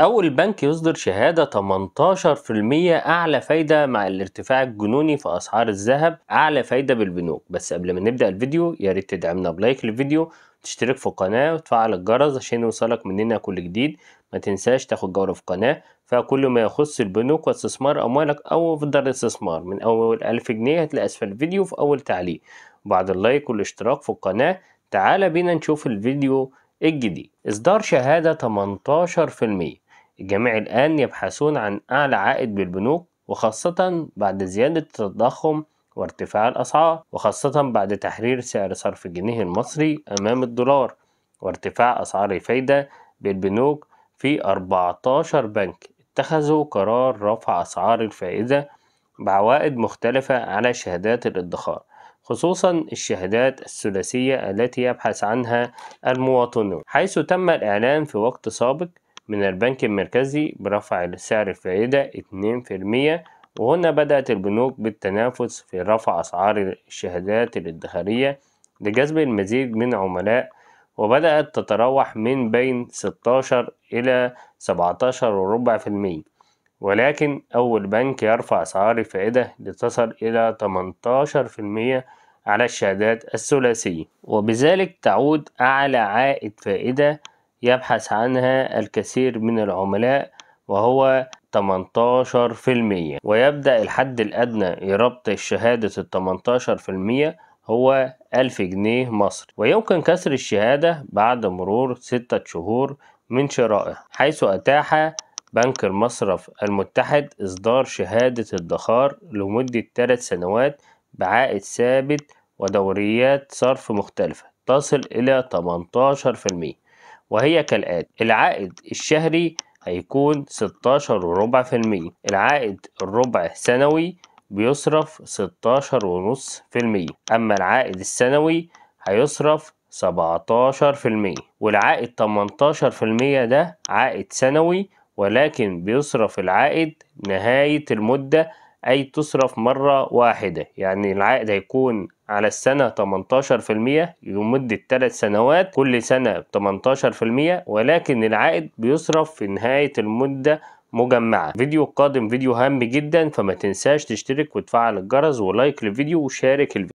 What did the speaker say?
أول بنك يصدر شهادة 18% أعلى فايدة مع الارتفاع الجنوني في أسعار الذهب، أعلى فايدة بالبنوك. بس قبل ما نبدأ الفيديو ياريت تدعمنا بلايك للفيديو، تشترك في القناة وتفعل الجرس عشان يوصلك مننا كل جديد. ما تنساش تاخد جولة في القناة فيها كل ما يخص البنوك واستثمار أموالك أو في دار الاستثمار، من أول 1000 جنيه هتلاقي أسفل الفيديو في أول تعليق. وبعد اللايك والاشتراك في القناة تعال بينا نشوف الفيديو الجديد. إصدار شهادة 18%. الجميع الآن يبحثون عن أعلى عائد بالبنوك، وخاصة بعد زيادة التضخم وارتفاع الأسعار، وخاصة بعد تحرير سعر صرف الجنيه المصري أمام الدولار وارتفاع أسعار الفايدة بالبنوك. في 14 بنك اتخذوا قرار رفع أسعار الفائدة بعوائد مختلفة على شهادات الادخار، خصوصا الشهادات الثلاثية التي يبحث عنها المواطنون، حيث تم الإعلان في وقت سابق من البنك المركزي برفع سعر الفائدة 2%. وهنا بدأت البنوك بالتنافس في رفع أسعار الشهادات الادخارية لجذب المزيد من عملاء، وبدأت تتراوح من بين 16 إلى 17.25%. ولكن أول بنك يرفع أسعار الفائدة لتصل إلى 18% على الشهادات الثلاثية، وبذلك تعود أعلى عائد فائدة يبحث عنها الكثير من العملاء، وهو 18%. ويبدأ الحد الأدنى لربط الشهادة 18% هو 1000 جنيه مصري، ويمكن كسر الشهادة بعد مرور 6 شهور من شرائها، حيث أتاح بنك المصرف المتحد إصدار شهادة ادخار لمدة 3 سنوات بعائد ثابت ودوريات صرف مختلفة تصل إلى 18%، وهي كالآتي: العائد الشهري هيكون 16.25%، العائد الربع سنوي بيصرف 16.5%، أما العائد السنوي هيصرف 17%، والعائد 18% ده عائد سنوي ولكن بيصرف العائد نهاية المدة، أي تصرف مرة واحدة. يعني العائد هيكون على السنة 18% لمدة 3 سنوات، كل سنة 18%، ولكن العائد بيصرف في نهاية المدة مجمعة. فيديو قادم فيديو هام جدا، فما تنساش تشترك وتفعل الجرس ولايك للفيديو وشارك الفيديو.